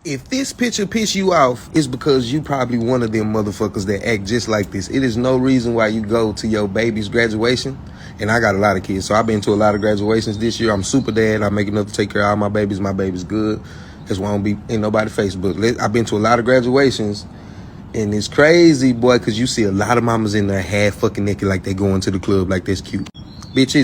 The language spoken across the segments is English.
If this picture piss you off, it's because you probably one of them motherfuckers that act just like this. It is no reason why you go to your baby's graduation. And I got a lot of kids, so I've been to a lot of graduations this year. I'm super dad. I make enough to take care of all my babies. My baby's good. That's why I don't be ain't nobody Facebook. I've been to a lot of graduations, and it's crazy, boy, because you see a lot of mamas in there half fucking naked like they going to the club like that's cute. Bitch,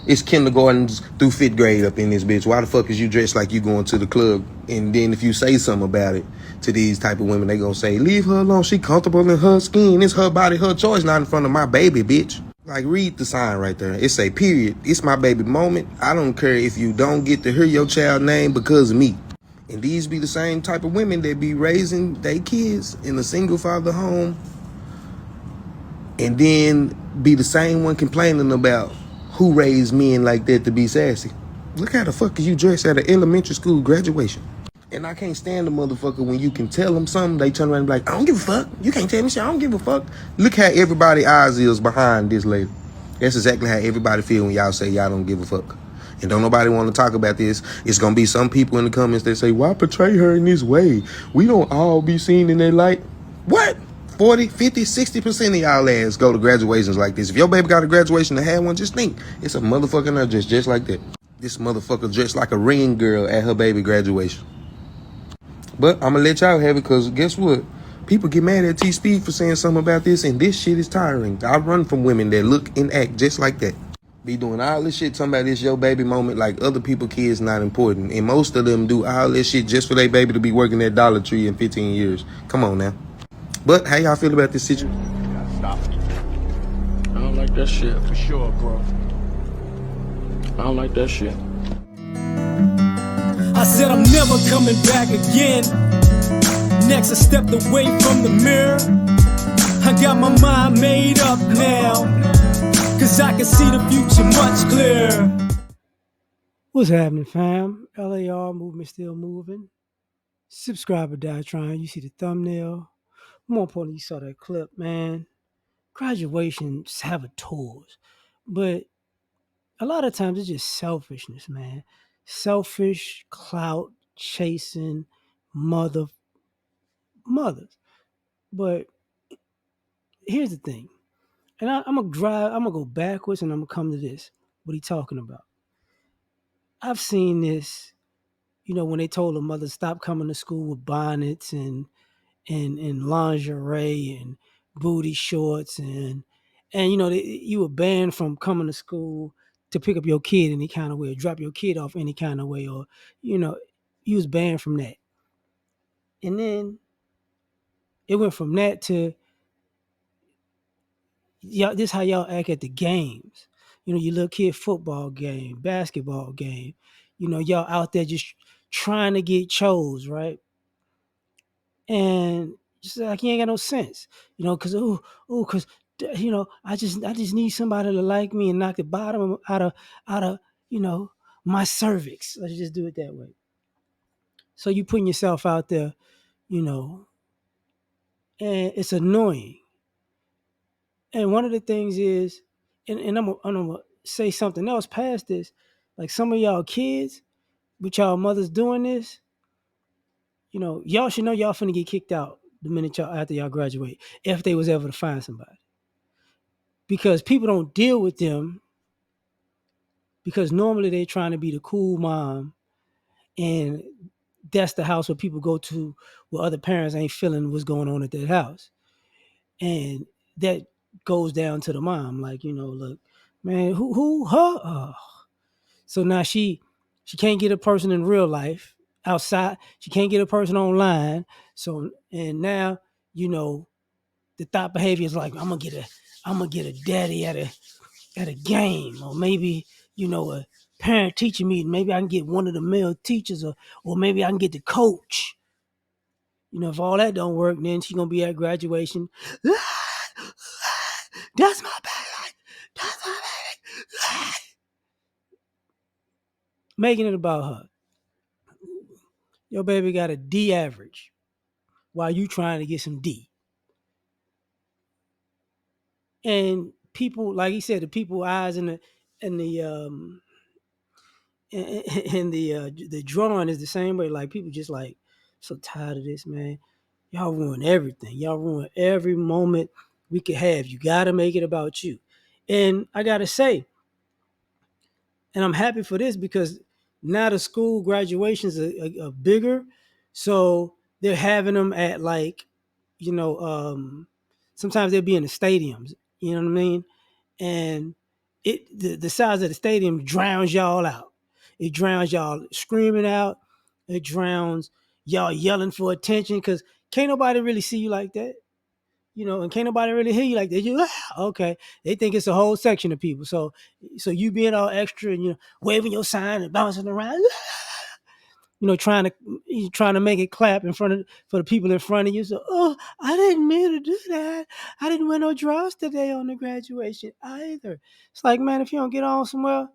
it's kindergarten through 5th grade up in this bitch. Why the fuck is you dressed like you going to the club? And then if you say something about it to these type of women, they gonna say, leave her alone. She comfortable in her skin. It's her body, her choice, not in front of my baby, bitch. Like, read the sign right there. It say, period. It's my baby moment. I don't care if you don't get to hear your child name because of me. And these be the same type of women that be raising their kids in a single father home and then be the same one complaining about who raised men like that to be sassy. Look how the fuck is you dressed at an elementary school graduation. And I can't stand the motherfucker when you can tell them something, they turn around and be like, I don't give a fuck. You can't tell me shit, I don't give a fuck. Look how everybody eyes is behind this lady. That's exactly how everybody feel when y'all say y'all don't give a fuck. And don't nobody want to talk about this. It's going to be some people in the comments that say, why portray her in this way? We don't all be seen in that light. What? 40, 50, 60% of y'all ass go to graduations like this. If your baby got a graduation to have one, just think. It's a motherfucker there just like that. This motherfucker dressed like a ring girl at her baby graduation. But I'm going to let y'all have it because guess what? People get mad at T-Speed for saying something about this, and this shit is tiring. I run from women that look and act just like that. Be doing all this shit talking about this your baby moment like other people kids not important. And most of them do all this shit just for their baby to be working at Dollar Tree in 15 years. Come on now. But how y'all feel about this situation? Stop it. I don't like that shit. For sure, bro. I don't like that shit. I said I'm never coming back again. Next I stepped away from the mirror. I got my mind made up now, cause I can see the future much clearer. What's happening, fam? L.A.R. movement still moving. Subscribe or die trying. You see the thumbnail. More importantly, you saw that clip, man. Graduations have a tours, but a lot of times it's just selfishness, man. Selfish, clout, chasing, mothers. But here's the thing, and I'm gonna go backwards, and I'm gonna come to this. What he talking about? I've seen this, when they told the mother stop coming to school with bonnets and lingerie and booty shorts and you were banned from coming to school to pick up your kid any kind of way, or drop your kid off any kind of way, or you was banned from that. And then it went from that to y'all. This how y'all act at the games. Your little kid football game, basketball game. Y'all out there just trying to get chose, right? And just like you ain't got no sense, because because I just need somebody to like me and knock the bottom out of my cervix. Let's just do it that way. So you putting yourself out there, and it's annoying. And one of the things is, and I'm gonna say something else past this, like some of y'all kids with y'all mothers doing this, y'all should know y'all finna get kicked out the minute y'all after y'all graduate, if they was ever to find somebody. Because people don't deal with them because normally they're trying to be the cool mom, and that's the house where people go to where other parents ain't feeling what's going on at that house. And that goes down to the mom, like, look, man, who her? Oh. So now she can't get a person in real life outside. She can't get a person online. So, and now, the thought behavior is like, I'm gonna get a daddy at a game, or maybe a parent teacher meeting. Maybe I can get one of the male teachers, or maybe I can get the coach. If all that don't work, then she's gonna be at graduation. That's my baby. That's my baby. Making it about her. Your baby got a D average while you trying to get some D. And people, like he said, the people eyes in the drawing is the same way. Like people just like So tired of this, man. Y'all ruin everything. Y'all ruin every moment we could have. You got to make it about you. And I got to say, and I'm happy for this because now the school graduations are bigger. So they're having them at like, you know, sometimes they'll be in the stadiums. You know what I mean? And the size of the stadium drowns y'all out. It drowns y'all screaming out. It drowns y'all yelling for attention because can't nobody really see you like that. And can't nobody really hear you like that. Okay. They think it's a whole section of people. So you being all extra and waving your sign and bouncing around, trying to make it clap in front of for the people in front of you. So, I didn't mean to do that. I didn't wear no drawers today on the graduation either. It's like, man, if you don't get on somewhere,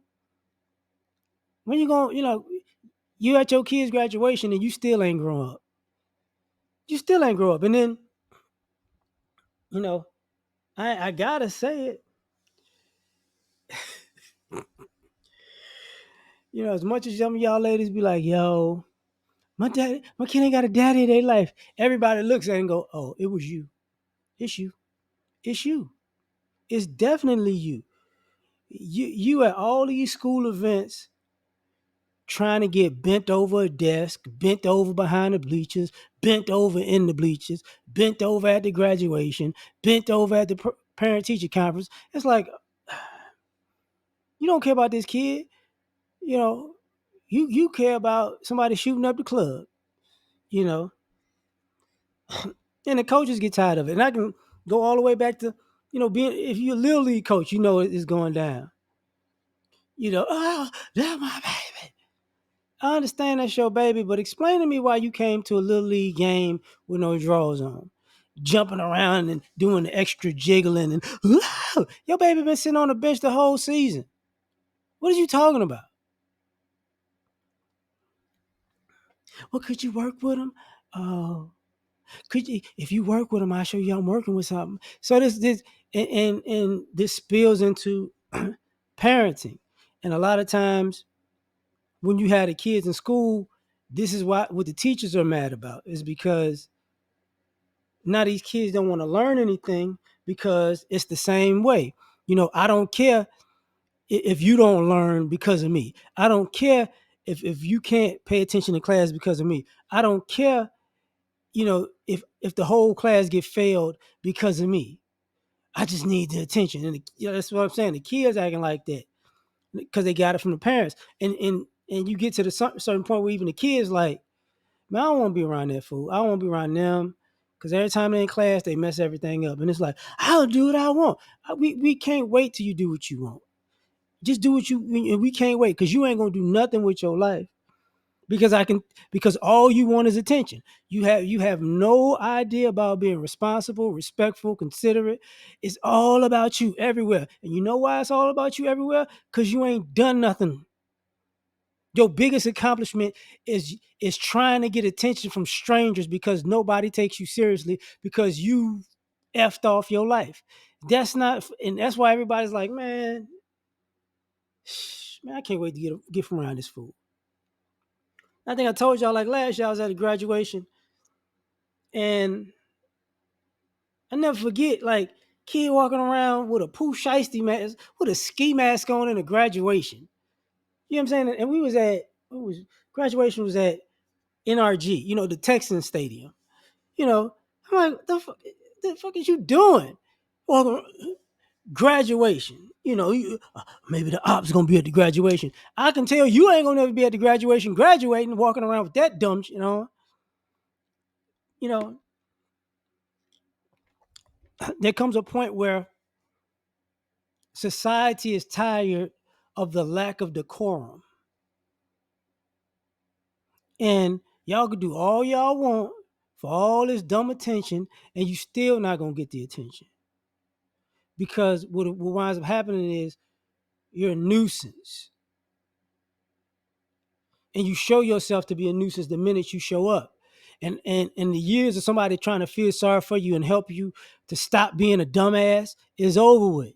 when you going, you at your kid's graduation and you still ain't grown up. You still ain't grow up. And then, you know, I gotta say it. As much as some of y'all ladies be like, yo, my kid ain't got a daddy in their life. Everybody looks at it and go, oh, it was you. It's you. It's you. It's definitely you. You at all these school events trying to get bent over a desk, bent over behind the bleachers, bent over in the bleachers, bent over at the graduation, bent over at the parent teacher conference. It's like, you don't care about this kid. You know, you care about somebody shooting up the club, you know. And the coaches get tired of it. And I can go all the way back to, being if you're a little league coach, it's going down. Oh, that's my baby. I understand that's your baby, but explain to me why you came to a little league game with no drawers on, jumping around and doing the extra jiggling and your baby been sitting on the bench the whole season. What are you talking about? Well, could you work with him? Oh, could you? If you work with him, I'll show you I'm working with something. So this and this spills into parenting, and a lot of times when you have the kids in school, this is what the teachers are mad about is because now these kids don't want to learn anything because it's the same way. I don't care if you don't learn because of me. I don't care if you can't pay attention in class because of me. I don't care, if the whole class get failed because of me. I just need the attention. And that's what I'm saying. The kids acting like that because they got it from the parents. And you get to the certain point where even the kids like, man, I don't want to be around that fool. I don't want to be around them because every time they're in class, they mess everything up. And it's like, I'll do what I want. We can't wait till you do what you want. Just do what and we can't wait because you ain't going to do nothing with your life because all you want is attention. You have no idea about being responsible, respectful, considerate. It's all about you everywhere. And you know why it's all about you everywhere? Because you ain't done nothing. Your biggest accomplishment is trying to get attention from strangers because nobody takes you seriously because you effed off your life. And that's why everybody's like, man, I can't wait to get from around this fool. I think I told y'all like last year I was at a graduation and I never forget like kid walking around with a poo shiesty mask with a ski mask on in a graduation. You know what I'm saying? And we was at graduation was at NRG, the Texans stadium. I'm like, the fuck is you doing? Well, graduation. Maybe the ops gonna be at the graduation. I can tell you ain't gonna never be at the graduation, graduating, walking around with that dumb. You know. There comes a point where society is tired of the lack of decorum, and y'all could do all y'all want for all this dumb attention, and you still not gonna get the attention because what winds up happening is you're a nuisance. And you show yourself to be a nuisance the minute you show up. And the years of somebody trying to feel sorry for you and help you to stop being a dumbass is over with.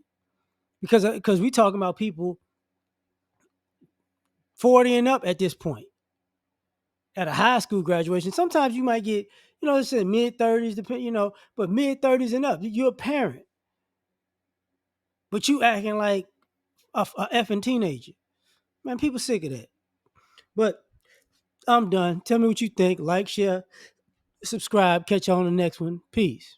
Because we talking about people 40 and up at this point. at a high school graduation. Sometimes you might get, let's say mid-30s, but mid-30s and up. You're a parent, but you acting like a effing teenager. Man, people sick of that. But I'm done. Tell me what you think. Like, share, subscribe. Catch you on the next one. Peace.